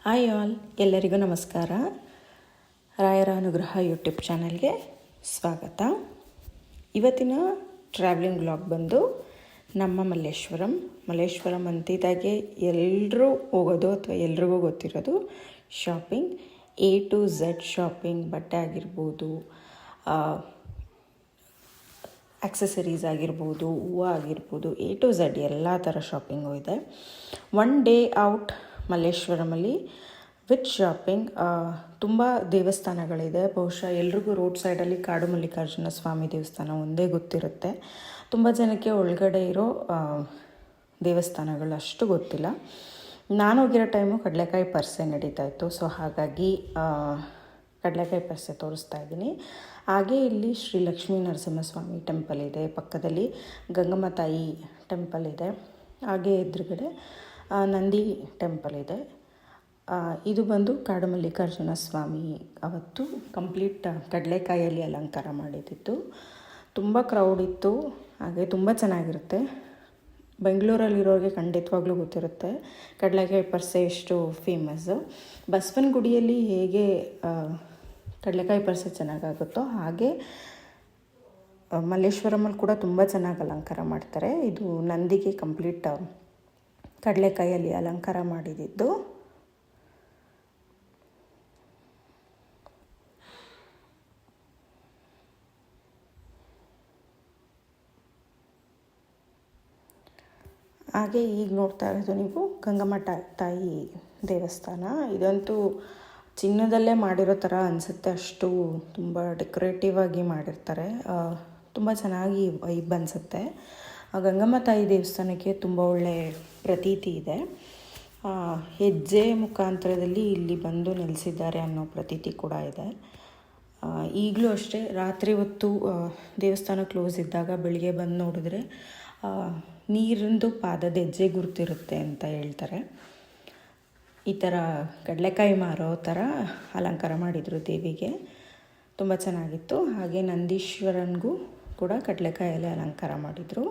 Hi all, ಎಲ್ಲರಿಗೂ ನಮಸ್ಕಾರ. ರಾಯರ ಅನುಗ್ರಹ ಯೂಟ್ಯೂಬ್ ಚಾನಲ್ಗೆ ಸ್ವಾಗತ. ಇವತ್ತಿನ ಟ್ರಾವೆಲಿಂಗ್ ವ್ಲಾಗ್ ಬಂದು ನಮ್ಮ ಮಲ್ಲೇಶ್ವರಂ ಅಂತಿದ್ದಾಗೆ ಎಲ್ಲರೂ ಹೋಗೋದು ಅಥವಾ ಎಲ್ರಿಗೂ ಗೊತ್ತಿರೋದು shopping. A to Z shopping, ಬಟ್ಟೆ ಆಗಿರ್ಬೋದು, ಆಕ್ಸೆಸರೀಸ್ ಆಗಿರ್ಬೋದು, ಹೂವು ಆಗಿರ್ಬೋದು, A to Z ಎಲ್ಲ ಥರ ಶಾಪಿಂಗು ಇದೆ. ಒನ್ ಡೇ ಔಟ್ ಮಲ್ಲೇಶ್ವರಮಲ್ಲಿ ವಿತ್ ಶಾಪಿಂಗ್. ತುಂಬ ದೇವಸ್ಥಾನಗಳಿದೆ. ಬಹುಶಃ ಎಲ್ರಿಗೂ ರೋಡ್ ಸೈಡಲ್ಲಿ ಕಾಡು ಮಲ್ಲಿಕಾರ್ಜುನ ಸ್ವಾಮಿ ದೇವಸ್ಥಾನ ಒಂದೇ ಗೊತ್ತಿರುತ್ತೆ. ತುಂಬ ಜನಕ್ಕೆ ಒಳಗಡೆ ಇರೋ ದೇವಸ್ಥಾನಗಳು ಅಷ್ಟು ಗೊತ್ತಿಲ್ಲ. ನಾನು ಹೋಗಿರೋ ಟೈಮು ಕಡಲೆಕಾಯಿ ಪರ್ಸೆ ನಡೀತಾ ಇತ್ತು. ಸೊ ಹಾಗಾಗಿ ಕಡಲೆಕಾಯಿ ಪರ್ಸೆ ತೋರಿಸ್ತಾ ಇದ್ದೀನಿ. ಹಾಗೆ ಇಲ್ಲಿ ಶ್ರೀ ಲಕ್ಷ್ಮೀ ನರಸಿಂಹಸ್ವಾಮಿ ಟೆಂಪಲ್ ಇದೆ, ಪಕ್ಕದಲ್ಲಿ ಗಂಗಮ್ಮ ತಾಯಿ ಟೆಂಪಲ್ ಇದೆ, ಹಾಗೆ ಎದುರುಗಡೆ ನಂದಿ ಟೆಂಪಲ್ ಇದೆ. ಇದು ಬಂದು ಕಾಡು ಮಲ್ಲಿಕಾರ್ಜುನ ಸ್ವಾಮಿ ಅವತ್ತು ಕಂಪ್ಲೀಟ್ ಕಡಲೆಕಾಯಲ್ಲಿ ಅಲಂಕಾರ ಮಾಡಿದ್ದಿತ್ತು. ತುಂಬ ಕ್ರೌಡ್ ಇತ್ತು, ಹಾಗೆ ತುಂಬ ಚೆನ್ನಾಗಿರುತ್ತೆ. ಬೆಂಗಳೂರಲ್ಲಿರೋರಿಗೆ ಖಂಡಿತವಾಗ್ಲೂ ಗೊತ್ತಿರುತ್ತೆ ಕಡಲೆಕಾಯಿ ಪರ್ಸೆ ಎಷ್ಟು ಫೇಮಸ್ಸು. ಬಸವನಗುಡಿಯಲ್ಲಿ ಹೇಗೆ ಕಡಲೆಕಾಯಿ ಪರ್ಸೆ ಚೆನ್ನಾಗಾಗುತ್ತೋ ಹಾಗೆ ಮಲ್ಲೇಶ್ವರಮಲ್ಲಿ ಕೂಡ ತುಂಬ ಚೆನ್ನಾಗಿ ಅಲಂಕಾರ ಮಾಡ್ತಾರೆ. ಇದು ನಂದಿಗೆ ಕಂಪ್ಲೀಟ್ ಕಡಲೆಕಾಯಲ್ಲಿ ಅಲಂಕಾರ ಮಾಡಿದ್ದು. ಹಾಗೆ ಈಗ ನೋಡ್ತಾ ಇರೋದು ನೀವು ಗಂಗಮ್ಮ ತಾಯಿ ದೇವಸ್ಥಾನ. ಇದಂತೂ ಚಿನ್ನದಲ್ಲೇ ಮಾಡಿರೋ ಥರ ಅನಿಸುತ್ತೆ, ಅಷ್ಟು ತುಂಬ ಡೆಕೋರೇಟಿವ್ ಆಗಿ ಮಾಡಿರ್ತಾರೆ. ತುಂಬ ಚೆನ್ನಾಗಿ ವೈಬ್ ಅನಿಸುತ್ತೆ. ಗಂಗಮ್ಮ ತಾಯಿ ದೇವಸ್ಥಾನಕ್ಕೆ ತುಂಬ ಒಳ್ಳೆ ಪ್ರತೀತಿ ಇದೆ. ಹೆಜ್ಜೆ ಮುಖಾಂತರದಲ್ಲಿ ಇಲ್ಲಿ ಬಂದು ನೆಲೆಸಿದ್ದಾರೆ ಅನ್ನೋ ಪ್ರತೀತಿ ಕೂಡ ಇದೆ. ಈಗಲೂ ಅಷ್ಟೇ, ರಾತ್ರಿ ಹೊತ್ತು ದೇವಸ್ಥಾನ ಕ್ಲೋಸ್ ಇದ್ದಾಗ ಬೆಳಿಗ್ಗೆ ಬಂದು ನೋಡಿದ್ರೆ ನೀರಿಂದು ಪಾದದ ಹೆಜ್ಜೆ ಗುರುತಿರುತ್ತೆ ಅಂತ ಹೇಳ್ತಾರೆ. ಈ ಥರ ಕಡಲೆಕಾಯಿ ಮಾರೋ ಥರ ಅಲಂಕಾರ ಮಾಡಿದರು ದೇವಿಗೆ, ತುಂಬ ಚೆನ್ನಾಗಿತ್ತು. ಹಾಗೆ ನಂದೀಶ್ವರನಿಗೂ ಕೂಡ ಕಡಲೆಕಾಯಲ್ಲಿ ಅಲಂಕಾರ ಮಾಡಿದರು.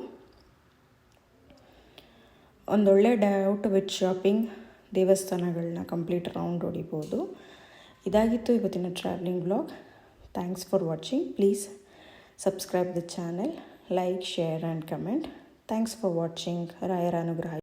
ಒಂದೊಳ್ಳೆ ಡೇ ಔಟ್ ವಿತ್ ಶಾಪಿಂಗ್, ದೇವಸ್ಥಾನಗಳನ್ನ ಕಂಪ್ಲೀಟ್ ರೌಂಡ್ ಹೊಡಿಬೋದು. ಇದಾಗಿತ್ತು ಇವತ್ತಿನ travelling vlog. Thanks for watching. Please subscribe the channel, like, share and comment. Thanks for watching. ರಾಯರ ಅನುಗ್ರಹ.